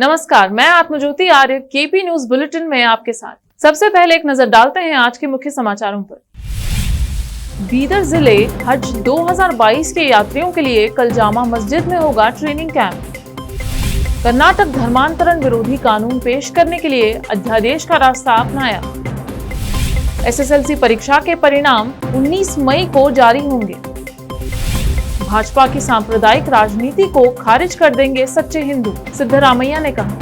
नमस्कार, मैं आत्मज्योति आर्य KP news bulletin में आपके साथ। सबसे पहले एक नजर डालते हैं आज के मुख्य समाचारों पर। बीदर जिले हज 2022 के यात्रियों के लिए कल जामा मस्जिद में होगा ट्रेनिंग कैंप। कर्नाटक धर्मांतरण विरोधी कानून पेश करने के लिए अध्यादेश का रास्ता अपनाया। एसएसएलसी परीक्षा के परिणाम 19 मई को जारी होंगे। भाजपा की सांप्रदायिक राजनीति को खारिज कर देंगे सच्चे हिंदू, सिद्धरामैया ने कहा।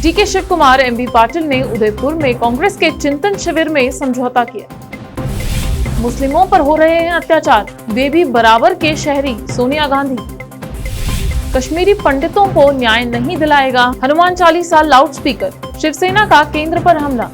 डीके शिव कुमार, एमबी पाटिल ने उदयपुर में कांग्रेस के चिंतन शिविर में समझौता किया। मुस्लिमों पर हो रहे हैं अत्याचार, वे भी बराबर के शहरी, सोनिया गांधी। कश्मीरी पंडितों को न्याय नहीं दिलाएगा हनुमान चालीसा लाउडस्पीकर, शिवसेना का केंद्र पर हमला।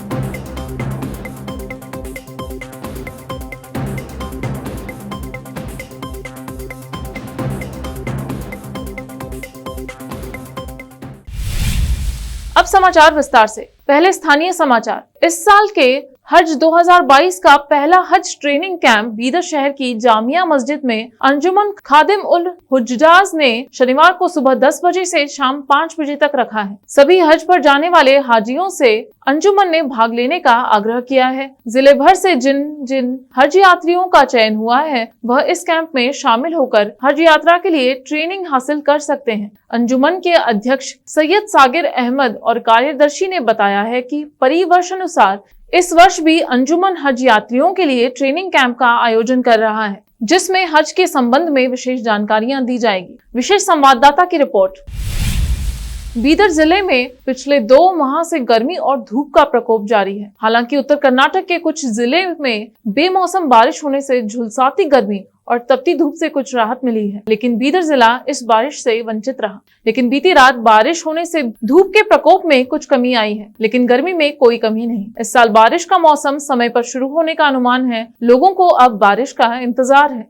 अब समाचार विस्तार से। पहले स्थानीय समाचार। इस साल के हज 2022 का पहला हज ट्रेनिंग कैंप बीदर शहर की जामिया मस्जिद में अंजुमन खादिम उल हुज्जाज ने शनिवार को सुबह 10 बजे से शाम 5 बजे तक रखा है। सभी हज पर जाने वाले हाजियों से अंजुमन ने भाग लेने का आग्रह किया है। जिले भर से जिन जिन हज यात्रियों का चयन हुआ है वह इस कैंप में शामिल होकर हज यात्रा के लिए ट्रेनिंग हासिल कर सकते हैं। अंजुमन के अध्यक्ष सैयद सागिर अहमद और कार्यदर्शी ने बताया है कि परिवर्ष अनुसार इस वर्ष भी अंजुमन हज यात्रियों के लिए ट्रेनिंग कैंप का आयोजन कर रहा है, जिसमें हज के संबंध में विशेष जानकारियां दी जाएगी। विशेष संवाददाता की रिपोर्ट। बीदर जिले में पिछले 2 माह से गर्मी और धूप का प्रकोप जारी है। हालांकि उत्तर कर्नाटक के कुछ जिले में बेमौसम बारिश होने से झुलसाती गर्मी और तपती धूप से कुछ राहत मिली है, लेकिन बीदर जिला इस बारिश से वंचित रहा। लेकिन बीती रात बारिश होने से धूप के प्रकोप में कुछ कमी आई है, लेकिन गर्मी में कोई कमी नहीं। इस साल बारिश का मौसम समय पर शुरू होने का अनुमान है। लोगों को अब बारिश का इंतजार है।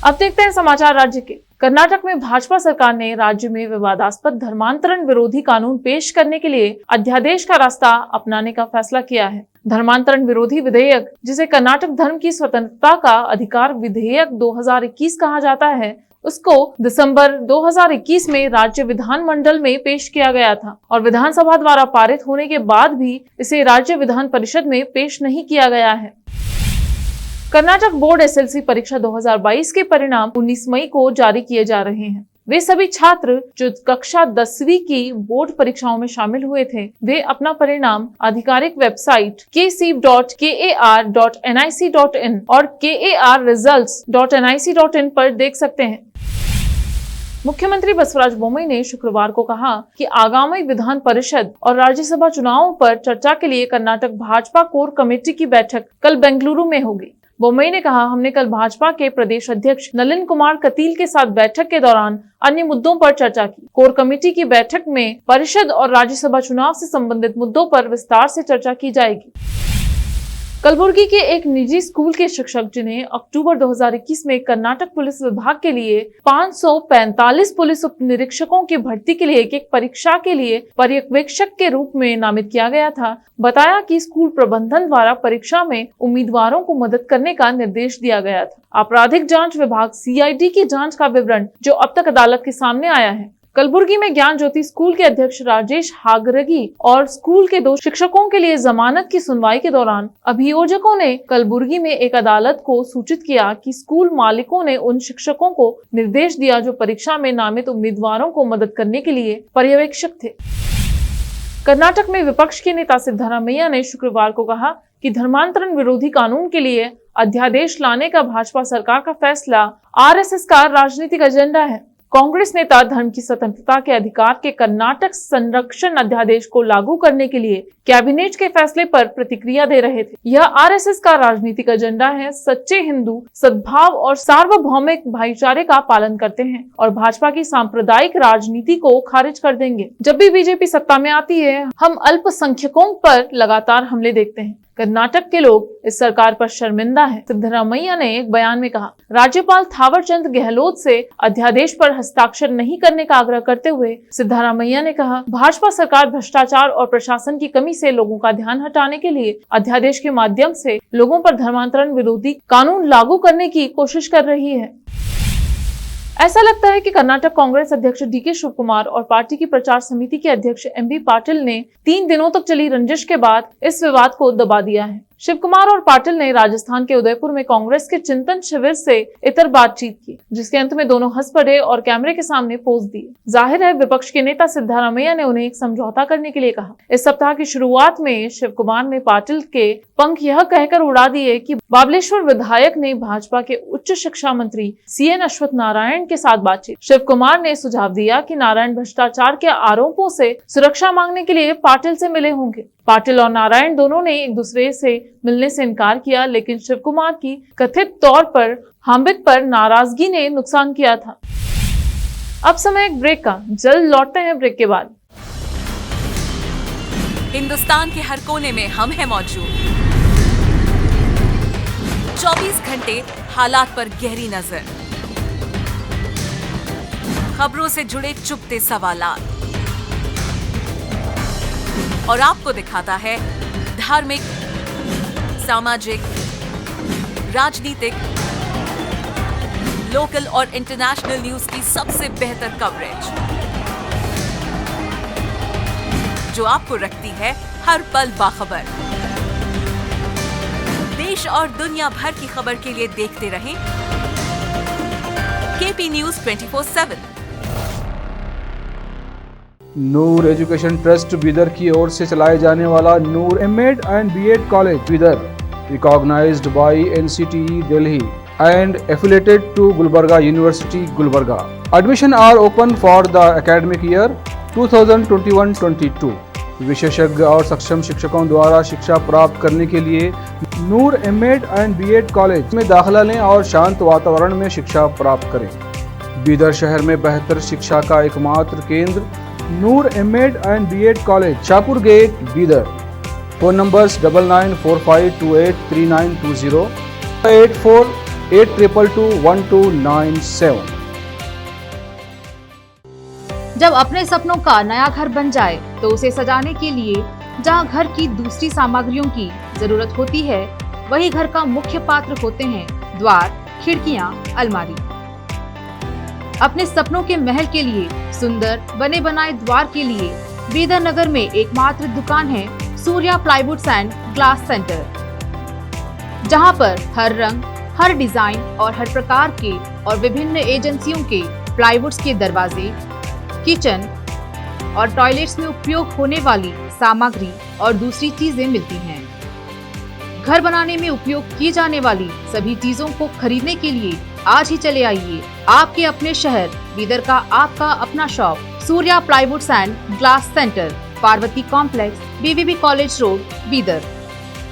अब देखते हैं समाचार राज्य के। कर्नाटक में भाजपा सरकार ने राज्य में विवादास्पद धर्मांतरण विरोधी कानून पेश करने के लिए अध्यादेश का रास्ता अपनाने का फैसला किया है। धर्मांतरण विरोधी विधेयक, जिसे कर्नाटक धर्म की स्वतंत्रता का अधिकार विधेयक 2021 कहा जाता है, उसको दिसंबर 2021 में राज्य विधानमंडल में पेश किया गया था और विधानसभा द्वारा पारित होने के बाद भी इसे राज्य विधान परिषद में पेश नहीं किया गया है। कर्नाटक बोर्ड एसएसएलसी परीक्षा 2022 के परिणाम 19 मई को जारी किए जा रहे हैं। वे सभी छात्र जो कक्षा 10वीं की बोर्ड परीक्षाओं में शामिल हुए थे, वे अपना परिणाम आधिकारिक वेबसाइट kceb.kar.nic.in और karresults.nic.in पर देख सकते हैं। मुख्यमंत्री बसवराज बोम्मई ने शुक्रवार को कहा कि आगामी विधान परिषद और राज्यसभा चुनावों पर चर्चा के लिए कर्नाटक भाजपा कोर कमेटी की बैठक कल बेंगलुरु में होगी। बोम्मई ने कहा, हमने कल भाजपा के प्रदेश अध्यक्ष नलिन कुमार कतील के साथ बैठक के दौरान अन्य मुद्दों पर चर्चा की। कोर कमेटी की बैठक में परिषद और राज्यसभा चुनाव से संबंधित मुद्दों पर विस्तार से चर्चा की जाएगी। कलबुर्गी के एक निजी स्कूल के शिक्षक, जिन्हें अक्टूबर 2021 में कर्नाटक पुलिस विभाग के लिए 545 पुलिस उप निरीक्षकों की भर्ती के लिए एक परीक्षा के लिए पर्यवेक्षक के रूप में नामित किया गया था, बताया कि स्कूल प्रबंधन द्वारा परीक्षा में उम्मीदवारों को मदद करने का निर्देश दिया गया था। आपराधिक जांच विभाग सीआईडी की जांच का विवरण जो अब तक अदालत के सामने आया है। कलबुर्गी में ज्ञान ज्योति स्कूल के अध्यक्ष राजेश हागरगी और स्कूल के 2 शिक्षकों के लिए जमानत की सुनवाई के दौरान अभियोजकों ने कलबुर्गी में एक अदालत को सूचित किया कि स्कूल मालिकों ने उन शिक्षकों को निर्देश दिया जो परीक्षा में नामित उम्मीदवारों को मदद करने के लिए पर्यवेक्षक थे। कर्नाटक में विपक्ष के नेता सिद्धरामैया ने शुक्रवार को कहा कि धर्मांतरण विरोधी कानून के लिए अध्यादेश लाने का भाजपा सरकार का फैसला आरएसएस का राजनीतिक एजेंडा है। कांग्रेस नेता धर्म की स्वतंत्रता के अधिकार के कर्नाटक संरक्षण अध्यादेश को लागू करने के लिए कैबिनेट के फैसले पर प्रतिक्रिया दे रहे थे। यह आरएसएस का राजनीतिक एजेंडा है। सच्चे हिंदू सद्भाव और सार्वभौमिक भाईचारे का पालन करते हैं और भाजपा की सांप्रदायिक राजनीति को खारिज कर देंगे। जब भी बीजेपी सत्ता में आती है, हम अल्पसंख्यकों पर लगातार हमले देखते हैं। कर्नाटक के लोग इस सरकार पर शर्मिंदा हैं। सिद्धरामैया ने एक बयान में कहा, राज्यपाल थावरचंद गहलोत से अध्यादेश पर हस्ताक्षर नहीं करने का आग्रह करते हुए सिद्धरामैया ने कहा, भाजपा सरकार भ्रष्टाचार और प्रशासन की कमी से लोगों का ध्यान हटाने के लिए अध्यादेश के माध्यम से लोगों पर धर्मांतरण विरोधी कानून लागू करने की कोशिश कर रही है। ऐसा लगता है कि कर्नाटक कांग्रेस अध्यक्ष डीके शिव कुमार और पार्टी की प्रचार समिति के अध्यक्ष एमबी पाटिल ने 3 दिनों तक चली रंजिश के बाद इस विवाद को दबा दिया है। शिव कुमार और पाटिल ने राजस्थान के उदयपुर में कांग्रेस के चिंतन शिविर से इतर बातचीत की, जिसके अंत में दोनों हंस पड़े और कैमरे के सामने पोज दिए। जाहिर है विपक्ष के नेता सिद्धारमैया ने उन्हें एक समझौता करने के लिए कहा। इस सप्ताह की शुरुआत में शिव कुमार ने पाटिल के पंख यह कहकर उड़ा दिए कि बाबलेश्वर विधायक ने भाजपा के उच्च शिक्षा मंत्री सीएन अश्वत्थ नारायण के साथ बातचीत। शिव कुमार ने सुझाव दिया कि नारायण भ्रष्टाचार के आरोपों से सुरक्षा मांगने के लिए पाटिल से मिले होंगे। पाटिल और नारायण दोनों ने एक दूसरे से मिलने से इनकार किया, लेकिन शिव कुमार की कथित तौर पर हार्दिक पर नाराजगी ने नुकसान किया था। अब समय एक ब्रेक का, जल्द लौटते हैं ब्रेक के बाद। हिंदुस्तान के हर कोने में हम हैं मौजूद। 24 घंटे हालात पर गहरी नजर, खबरों से जुड़े चुपते सवालात, और आपको दिखाता है धार्मिक, सामाजिक, राजनीतिक, लोकल और इंटरनेशनल न्यूज की सबसे बेहतर कवरेज, जो आपको रखती है हर पल बाखबर। देश और दुनिया भर की खबर के लिए देखते रहें KP News 24/7। Noor education trust Bidar की ओर से चलाए जाने वाला Noor MEd and BEd college Bidar, recognised by NCTE Delhi and affiliated to Gulbarga University, Gulbarga. Admission are open for the academic year 2021-22. विशेषज्ञ और सक्षम शिक्षकों द्वारा शिक्षा प्राप्त करने के लिए नूर एमएड एंड बीएड कॉलेज में दाखिला लें और शांत वातावरण में शिक्षा प्राप्त करें। बीदर शहर में बेहतर शिक्षा का एकमात्र केंद्र Noor MEd and BEd college, Shahpur gate, Bidar. Phone numbers 9945283920, 8482221297। जब अपने सपनों का नया घर बन जाए तो उसे सजाने के लिए जहां घर की दूसरी सामग्रियों की जरूरत होती है, वही घर का मुख्य पात्र होते हैं द्वार, खिड़कियां, अलमारी। अपने सपनों के महल के लिए सुंदर बने बनाए द्वार के लिए बीदर नगर में एकमात्र दुकान है Surya plywoods and glass centre, जहां पर हर रंग, हर डिजाइन और हर प्रकार के और विभिन्न एजेंसियों के प्लाईवुड्स के दरवाजे, किचन और टॉयलेट्स में उपयोग होने वाली सामग्री और दूसरी चीजें मिलती हैं। घर बनाने में उपयोग की जाने वाली सभी चीजों को खरीदने के लिए आज ही चले आइए आपके अपने शहर बीदर का आपका अपना shop Surya plywoods and glass centre, Parvati complex, BVB college road, Bidar.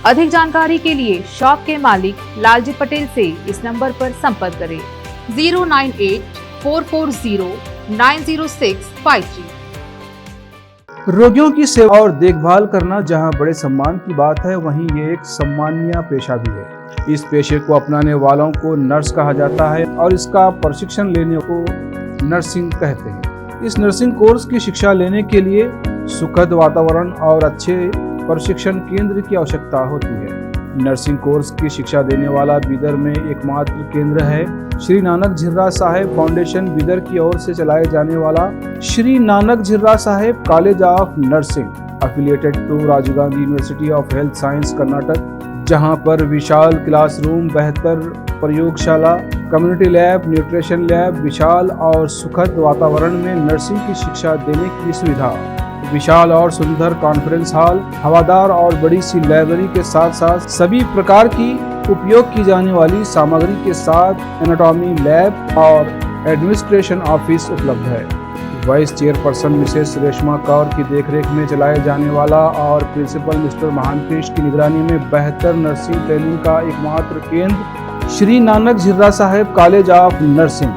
अधिक जानकारी के लिए शॉप के मालिक लालजी पटेल से इस नंबर पर संपर्क करें 098-440-90653। रोगियों की सेवा और देखभाल करना जहां बड़े सम्मान की बात है, वहीं ये एक सम्मानीय पेशा भी है। इस पेशे को अपनाने वालों को नर्स कहा जाता है और इसका प्रशिक्षण लेने को नर्सिंग कहते हैं। इस नर्सिंग कोर्स की शिक्षा लेने के लिए सुखद वातावरण और अच्छे प्रशिक्षण केंद्र की आवश्यकता होती है। नर्सिंग कोर्स की शिक्षा देने वाला बीदर में एकमात्र केंद्र है श्री नानक झिर्रा साहेब फाउंडेशन बीदर की ओर से चलाए जाने वाला Shri Nanak Jhirra Sahib college of nursing, affiliated to Rajiv Gandhi university of health science Karnataka, जहां पर विशाल क्लासरूम, बेहतर प्रयोगशाला, कम्युनिटी लैब, न्यूट्रिशन लैब, विशाल और सुखद वातावरण में नर्सिंग की शिक्षा देने की सुविधा, विशाल और सुंदर कॉन्फ्रेंस हॉल, हवादार और बड़ी सी लाइब्रेरी के साथ साथ सभी प्रकार की उपयोग की जाने वाली सामग्री के साथ एनाटॉमी लैब और एडमिनिस्ट्रेशन ऑफिस उपलब्ध है। Vice chairperson Mrs Reshma Kaur की देखरेख में चलाए जाने वाला और प्रिंसिपल मिस्टर महांतेश की निगरानी में बेहतर नर्सिंग ट्रेनिंग का एकमात्र केंद्र Shri Nanak Jhirra Sahib college of nursing,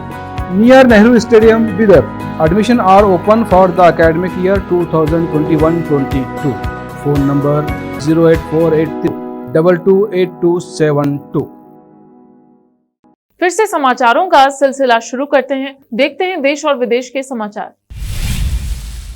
near Nehru stadium, Bidar. Admission are open for the academic year 2021-22. Phone number 08483228272। फिर से समाचारों का सिलसिला शुरू करते हैं। देखते हैं देश और विदेश के समाचार।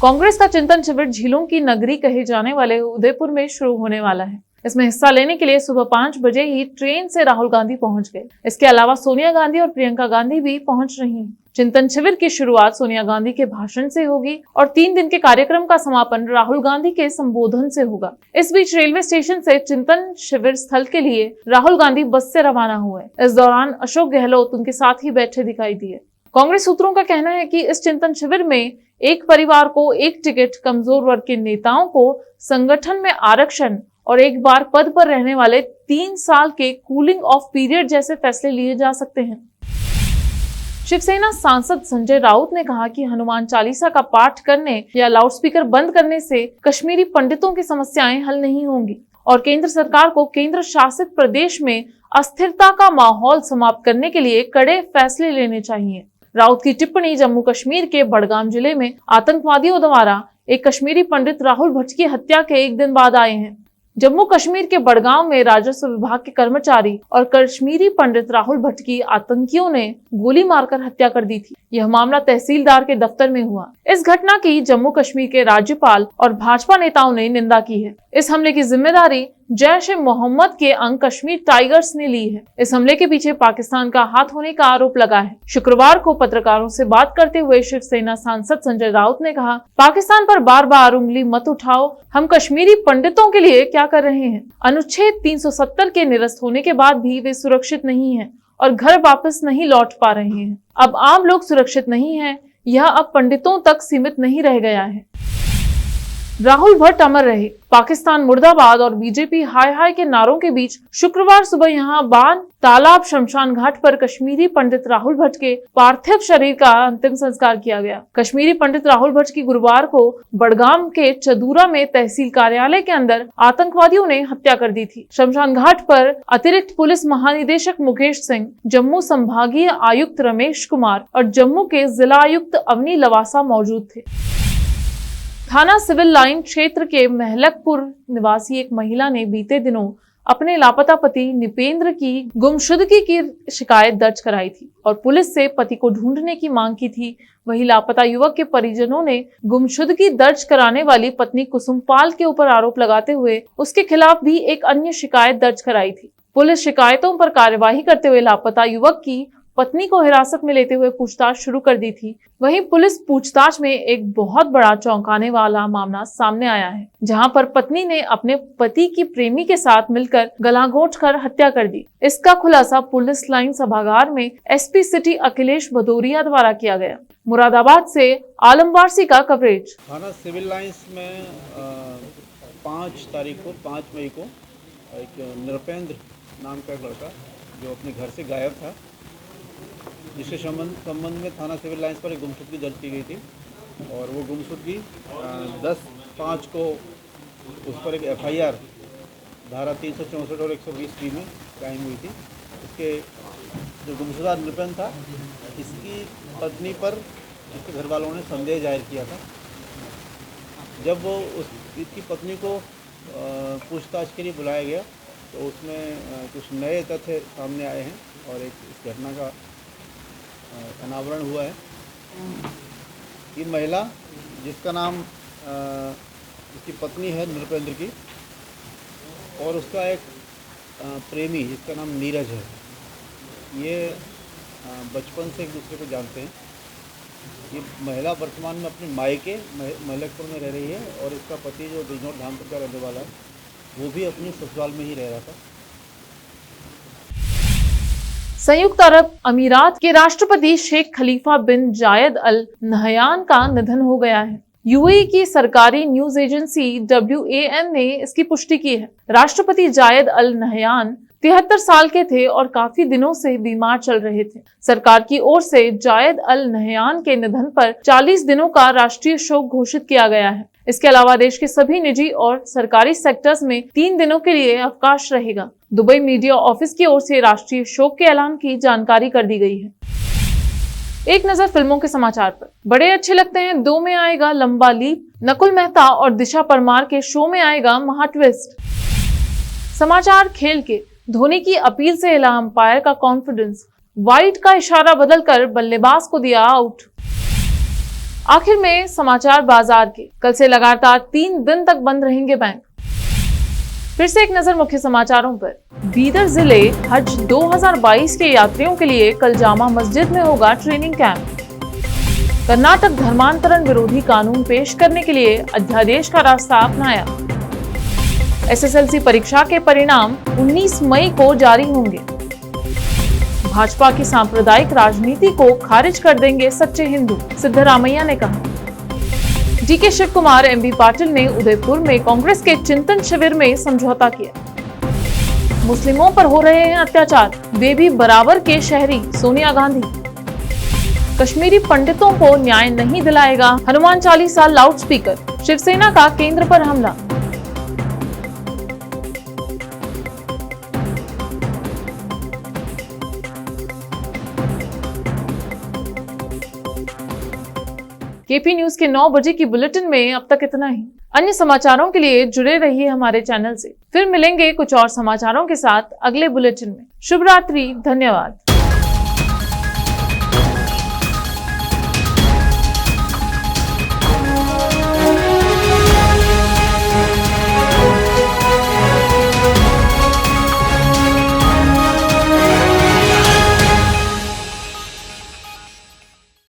कांग्रेस का चिंतन शिविर झीलों की नगरी कहे जाने वाले उदयपुर में शुरू होने वाला है। इसमें हिस्सा लेने के लिए सुबह 5 बजे ही ट्रेन से राहुल गांधी पहुंच गए। इसके अलावा सोनिया गांधी और प्रियंका गांधी भी पहुंच रही हैं। चिंतन शिविर की शुरुआत सोनिया गांधी के भाषण से होगी और 3 दिन के कार्यक्रम का समापन राहुल गांधी के संबोधन से होगा। इस बीच रेलवे स्टेशन से चिंतन शिविर स्थल के लिए राहुल गांधी बस से रवाना हुए। इस दौरान अशोक गहलोत उनके साथ ही बैठे दिखाई दिए। कांग्रेस सूत्रों का कहना है कि इस चिंतन शिविर में एक परिवार को एक टिकट, कमजोर वर्ग के नेताओं को संगठन में आरक्षण और एक बार पद पर रहने वाले 3 साल के कूलिंग ऑफ पीरियड जैसे फैसले लिए जा सकते हैं। शिवसेना सांसद संजय राउत ने कहा कि हनुमान चालीसा का पाठ करने या लाउडस्पीकर बंद करने से कश्मीरी पंडितों की समस्याएं हल नहीं होंगी और केंद्र सरकार को केंद्र शासित प्रदेश में अस्थिरता का माहौल समाप्त करने के लिए कड़े फैसले लेने चाहिए। राउत की टिप्पणी जम्मू कश्मीर के बडगाम जिले में आतंकवादियों द्वारा एक कश्मीरी पंडित राहुल भट्ट की हत्या के 1 दिन बाद आए हैं। जम्मू कश्मीर के बडगांव में राजस्व विभाग के कर्मचारी और कश्मीरी पंडित राहुल भट्ट की आतंकियों ने गोली मारकर हत्या कर दी थी। यह मामला तहसीलदार के दफ्तर में हुआ। इस घटना की जम्मू कश्मीर के राज्यपाल और भाजपा नेताओं ने निंदा की है। इस हमले की जिम्मेदारी जैश ए मोहम्मद के अंग कश्मीर टाइगर्स ने ली है। इस हमले के पीछे पाकिस्तान का हाथ होने का आरोप लगा है। शुक्रवार को पत्रकारों से बात करते हुए शिवसेना सांसद संजय राउत ने कहा, पाकिस्तान पर बार बार उंगली मत उठाओ। हम कश्मीरी पंडितों के लिए क्या कर रहे हैं? अनुच्छेद 370 के निरस्त होने के बाद भी वे सुरक्षित नहीं हैं और घर वापस नहीं लौट पा रहे हैं। अब आम लोग सुरक्षित नहीं हैं। यह अब पंडितों तक सीमित नहीं रह गया है। राहुल भट्ट अमर रहे। पाकिस्तान मुर्दाबाद और बीजेपी हाय हाय के नारों के बीच शुक्रवार सुबह यहां बान तालाब शमशान घाट पर कश्मीरी पंडित राहुल भट्ट के पार्थिव शरीर का अंतिम संस्कार किया गया। कश्मीरी पंडित राहुल भट्ट की गुरुवार को बडगाम के चदूरा में तहसील कार्यालय के अंदर आतंकवादियों ने हत्या कर दी थी। शमशान घाट पर अतिरिक्त पुलिस महानिदेशक मुकेश सिंह, जम्मू संभागीय आयुक्त रमेश कुमार और जम्मू के जिला आयुक्त अवनी लवासा मौजूद थे। थाना सिविल लाइन क्षेत्र के महलकपुर निवासी एक महिला ने बीते दिनों अपने लापता पति निपेंद्र की गुमशुदगी की शिकायत दर्ज कराई थी और पुलिस से पति को ढूंढने की मांग की थी। वहीं लापता युवक के परिजनों ने गुमशुदगी दर्ज कराने वाली पत्नी कुसुमपाल के ऊपर आरोप लगाते हुए उसके खिलाफ भी एक अन्य शिकायत दर्ज कराई थी। पुलिस शिकायतों पर कार्यवाही करते हुए लापता युवक की पत्नी को हिरासत में लेते हुए पूछताछ शुरू कर दी थी। वहीं पुलिस पूछताछ में एक बहुत बड़ा चौंकाने वाला मामला सामने आया है, जहां पर पत्नी ने अपने पति की प्रेमी के साथ मिलकर गला घोंटकर हत्या कर दी। इसका खुलासा पुलिस लाइन सभागार में एसपी सिटी अखिलेश भदौरिया द्वारा किया गया। मुरादाबाद से आलम वारसी का कवरेज। थाना सिविल लाइंस में 5 मई को एक निरपेंद्र नाम का एक लड़का जो अपने घर से गायब था, जिसके संबंध में थाना सिविल लाइंस पर एक गुमशुदगी दर्ज की गई थी और वो गुमशुदगी 10/5 को उस पर एक FIR धारा 364 और 120 में कायम हुई थी। इसके जो गुमशुदा निरपेंद्र था, इसकी पत्नी पर इसके घर वालों ने संदेह जाहिर किया था। जब वो इसकी पत्नी को पूछताछ के लिए बुलाया गया तो उसमें कुछ नए तथ्य सामने आए हैं और एक इस घटना का अनावरण हुआ है। ये महिला, जिसका नाम इसकी पत्नी है निरपेंद्र की, और उसका एक प्रेमी जिसका नाम नीरज है, ये बचपन से एक दूसरे को जानते हैं। ये महिला वर्तमान में अपने मायके महलकपुर में रह रही है और इसका पति जो बिजनौर धामपुर का रहने वाला है, वो भी अपनी ससुराल में ही रह रहा था। संयुक्त अरब अमीरात के राष्ट्रपति शेख खलीफा बिन जायद अल नहयान का निधन हो गया है। यूएई की सरकारी न्यूज एजेंसी WAN ने इसकी पुष्टि की है। राष्ट्रपति जायद अल नहयान 73 साल के थे और काफी दिनों से बीमार चल रहे थे। सरकार की ओर से जायद अल नहयान के निधन पर 40 दिनों का राष्ट्रीय शोक घोषित किया गया है। इसके अलावा देश के सभी निजी और सरकारी सेक्टर्स में 3 दिनों के लिए अवकाश रहेगा। दुबई मीडिया ऑफिस की ओर से राष्ट्रीय शोक के ऐलान की जानकारी कर दी गई है। एक नजर फिल्मों के समाचार पर। बड़े अच्छे लगते हैं 2 में आएगा लंबा लीप। नकुल मेहता और दिशा परमार के शो में आएगा महा ट्विस्ट। समाचार खेल के। धोनी की अपील से हिला अंपायर का कॉन्फिडेंस। वाइड का इशारा बदलकर बल्लेबाज को दिया आउट। आखिर में समाचार बाजार के। कल से लगातार 3 दिन तक बंद रहेंगे बैंक। फिर से एक नजर मुख्य समाचारों पर। बीदर जिले हज 2022 के यात्रियों के लिए कल जामा मस्जिद में होगा ट्रेनिंग कैंप। कर्नाटक धर्मांतरण विरोधी कानून पेश करने के लिए अध्यादेश का रास्ता अपनाया। एसएसएलसी परीक्षा के परिणाम 19 मई को जारी होंगे। भाजपा की सांप्रदायिक राजनीति को खारिज कर देंगे सच्चे हिंदू, सिद्धरामैया ने कहा। डीके शिव कुमार, एमबी पाटिल ने उदयपुर में कांग्रेस के चिंतन शिविर में समझौता किया। मुस्लिमों पर हो रहे हैं अत्याचार, वे भी बराबर के शहरी, सोनिया गांधी। कश्मीरी पंडितों को न्याय नहीं दिलाएगा हनुमान चालीसा लाउडस्पीकर, शिवसेना का केंद्र पर हमला। केपी न्यूज के 9 बजे की बुलेटिन में अब तक इतना ही। अन्य समाचारों के लिए जुड़े रहिए हमारे चैनल से। फिर मिलेंगे कुछ और समाचारों के साथ अगले बुलेटिन में। शुभ रात्रि, धन्यवाद।